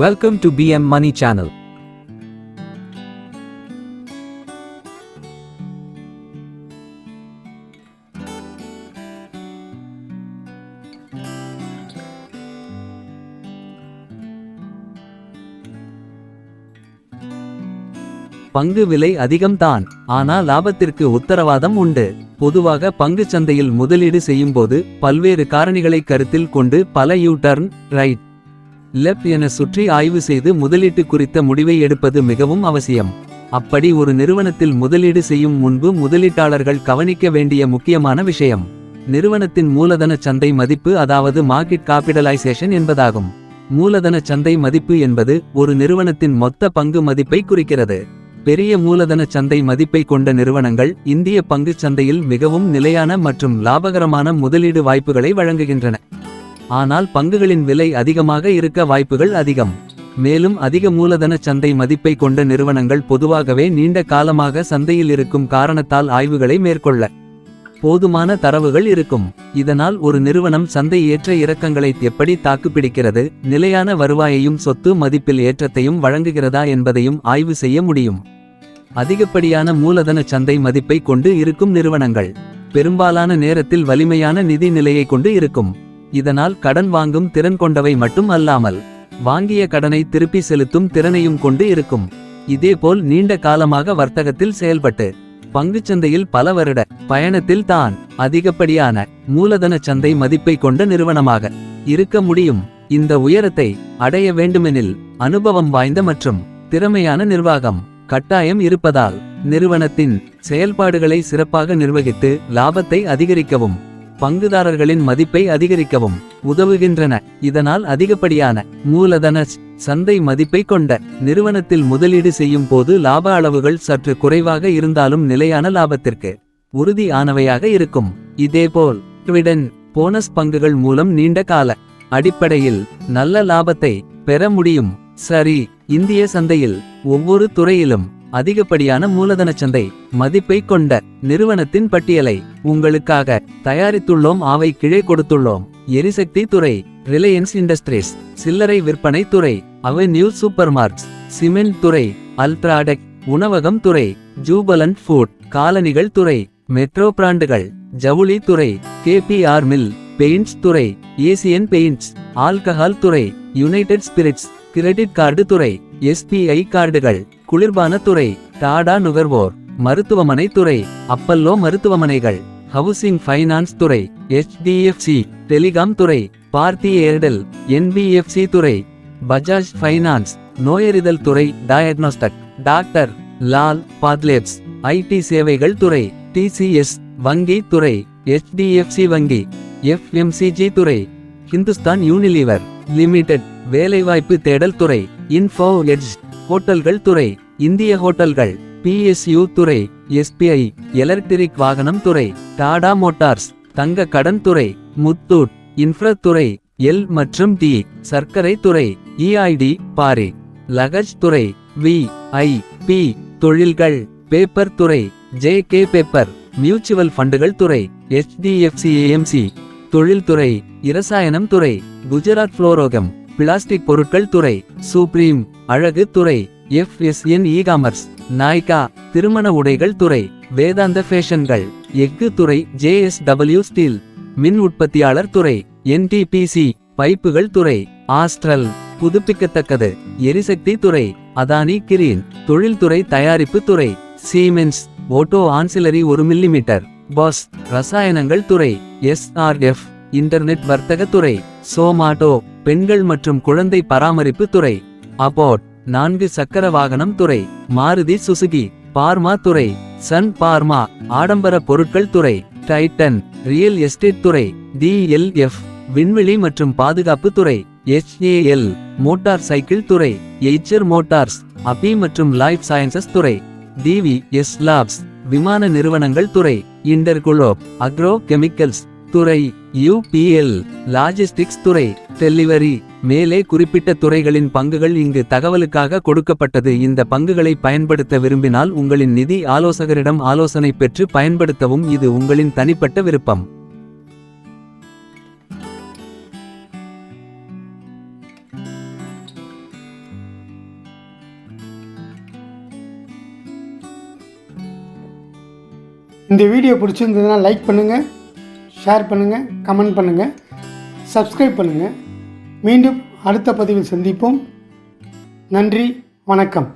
Welcome to BM Money Channel. பங்கு விலை அதிகம்தான், ஆனா லாபத்திற்கு உத்தரவாதம் உண்டு. பொதுவாக பங்குச் சந்தையில் முதலீடு செய்யும்போது பல்வேறு காரணிகளை கருத்தில் கொண்டு பல யூ-டர்ன், ரைட், லெஃப்ட் என சுற்றி ஆய்வு செய்து முதலீட்டு குறித்த முடிவை எடுப்பது மிகவும் அவசியம். அப்படி ஒரு நிறுவனத்தில் முதலீடு செய்யும் முன்பு முதலீட்டாளர்கள் கவனிக்க வேண்டிய முக்கியமான விஷயம் நிறுவனத்தின் மூலதன சந்தை மதிப்பு, அதாவது மார்க்கெட் கேபிடலைசேஷன் என்பதாகும். மூலதன சந்தை மதிப்பு என்பது ஒரு நிறுவனத்தின் மொத்த பங்கு மதிப்பை குறிக்கிறது. பெரிய மூலதன சந்தை மதிப்பை கொண்ட நிறுவனங்கள் இந்திய பங்குச் சந்தையில் மிகவும் நிலையான மற்றும் லாபகரமான முதலீடு வாய்ப்புகளை வழங்குகின்றன. ஆனால் பங்குகளின் விலை அதிகமாக இருக்க வாய்ப்புகள் அதிகம். மேலும் அதிக மூலதன சந்தை மதிப்பை கொண்ட நிறுவனங்கள் பொதுவாகவே நீண்ட காலமாக சந்தையில் இருக்கும் காரணத்தால் ஆய்வுகளை மேற்கொள்ள போதுமான தரவுகள் இருக்கும். இதனால் ஒரு நிறுவனம் சந்தை ஏற்ற இறக்கங்களை எப்படி தாக்குப்பிடிக்கிறது, நிலையான வருவாயையும் சொத்து மதிப்பில் ஏற்றத்தையும் வழங்குகிறதா என்பதையும் ஆய்வு செய்ய முடியும். அதிகப்படியான மூலதன சந்தை மதிப்பை கொண்டு இருக்கும் நிறுவனங்கள் பெரும்பாலான நேரத்தில் வலிமையான நிதி நிலையை கொண்டு இருக்கும். இதனால் கடன் வாங்கும் திறன் கொண்டவை மட்டும் அல்லாமல் வாங்கிய கடனை திருப்பி செலுத்தும் திறனையும் கொண்டு இருக்கும். இதேபோல் நீண்ட காலமாக வர்த்தகத்தில் செயல்பட்டு பங்குச்சந்தையில் பல வருட பயணத்தில் தான் அதிகப்படியான மூலதன சந்தை மதிப்பை கொண்ட நிறுவனமாக இருக்க முடியும். இந்த உயரத்தை அடைய வேண்டுமெனில் அனுபவம் வாய்ந்த மற்றும் திறமையான நிர்வாகம் கட்டாயம் இருப்பதால் நிறுவனத்தின் செயல்பாடுகளை சிறப்பாக நிர்வகித்து லாபத்தை அதிகரிக்கவும் பங்குதாரர்களின் மதிப்பை அதிகரிக்கவும் உதவுகின்றன. இதனால் அதிகப்படியான மூலதன சந்தை மதிப்பை கொண்ட நிறுவனத்தில் முதலீடு செய்யும் போது லாப அளவுகள் சற்று குறைவாக இருந்தாலும் நிலையான லாபத்திற்கு உறுதி ஆனவையாக இருக்கும். இதேபோல் டிவிடெண்ட், போனஸ் பங்குகள் மூலம் நீண்ட கால அடிப்படையில் நல்ல லாபத்தை பெற முடியும். சரி, இந்திய சந்தையில் ஒவ்வொரு துறையிலும் அதிகப்படியான மூலதன சந்தை மதிப்பை கொண்ட நிறுவனத்தின் பட்டியலை உங்களுக்காக தயாரித்துள்ளோம். அவை கீழே கொடுத்துள்ளோம். எரிசக்தி துறை ரிலையன்ஸ் இண்டஸ்ட்ரீஸ், சில்லறை விற்பனை துறை அவென்யூ சூப்பர் மார்ட்ஸ், சிமெண்ட் துறை அல்ட்ராடெக், உணவகம் துறை ஜூபலண்ட் ஃபுட், காலணிகள் துறை மெட்ரோ பிராண்டுகள், ஜவுளி துறை கேபிஆர் மில், பெயிண்ட்ஸ் துறை ஏசியன் பெயிண்ட்ஸ், ஆல்கஹால் துறை யுனைடெட் ஸ்பிரிட்ஸ், கிரெடிட் கார்டு துறை எஸ்பிஐ கார்டுகள், குளிர்பான துறை டாடா நுகர்வோர், மருத்துவமனை துறை அப்பல்லோ மருத்துவமனைகள், ஹவுசிங் ஃபைனான்ஸ் துறை HDFC, டெலிகாம் துறை பார்த்தி ஏர்டெல், NBFC துறை பஜாஜ் ஃபைனான்ஸ், நோயறிதல் துறை diagnostic doctor Lal PathLabs, ID சேவைகள் துறை TCS, வங்கி துறை HDFC வங்கி, FMCG துறை ஹிந்துஸ்தான் யூனிலீவர் லிமிடெட், வேலைவாய்ப்பு தேடல் துறை இன்ஃபோ எட்ஜ், ஹோட்டல்கள் துறை இந்திய ஹோட்டல்கள், PSU துறை SBI, எலக்ட்ரிக் வாகனம் துறை டாடா மோட்டார்ஸ், தங்க கடன் துறை முத்தூட், இன்ஃப்ரா துறை L மற்றும் T, சர்க்கரை துறை EID பாரி, லகஜ் துறை VIP, தொழில்கள் பேப்பர் துறை JK பேப்பர், மியூச்சுவல் ஃபண்டுகள் துறை HDFC AMC, தொழில்துறை இரசாயனம் துறை குஜராத் புளோரோகம், பிளாஸ்டிக் பொருட்கள் துறை சுப்ரீம், அழகு துறை FSN இ-காமர்ஸ், நாய்கா, திருமண உடைகள் துறை வேதாந்த ஃபேஷன்கள், எஃகு துறை JSW ஸ்டீல், மின் உற்பத்தியாளர் துறை NTPC, பைப்புகள் துறை ஆஸ்ட்ரல், புதுப்பிக்கத்தக்கது எரிசக்தி துறை அதானி கிரீன், தொழில்துறை தயாரிப்பு துறை Siemens, auto ancillary 1 millimetre pass, ரசாயனங்கள் துறை SRF, இன்டர்நெட் வர்த்தக துறை சோமாட்டோ, பெண்கள் மற்றும் குழந்தை பராமரிப்பு துறை அபோட், 4 சக்கர வாகனம் துறை மாருதி சுசுகி, பார்மா துறை சன் பார்மா, ஆடம்பர பொருட்கள் துறை டைட்டன், ரியல் எஸ்டேட் துறை DLF, விண்வெளி மற்றும் பாதுகாப்பு துறை HAL, மோட்டார் சைக்கிள் துறை எய்ச்சர் மோட்டார்ஸ், அபி மற்றும் லைஃப் சயின்சஸ் துறை DVS லாப்ஸ், விமான நிறுவனங்கள் துறை இன்டர்குளோப், அக்ரோ கெமிக்கல்ஸ் துறை UPL, லாஜிஸ்டிக்ஸ் துறை டெலிவரி. மேலே குறிப்பிட்ட துறைகளின் பங்குகள் இங்கு தகவலுக்காக கொடுக்கப்பட்டது. இந்த பங்குகளை பயன்படுத்த விரும்பினால் உங்களின் நிதி ஆலோசகரிடம் ஆலோசனை பெற்று பயன்படுத்தவும். இது உங்களின் தனிப்பட்ட விருப்பம். இந்த வீடியோ பிடிச்சிருந்ததுன்னா லைக் பண்ணுங்கள், ஷேர் பண்ணுங்கள், கமெண்ட் பண்ணுங்கள், சப்ஸ்கிரைப் பண்ணுங்கள். மீண்டும் அடுத்த பதிவில் சந்திப்போம். நன்றி, வணக்கம்.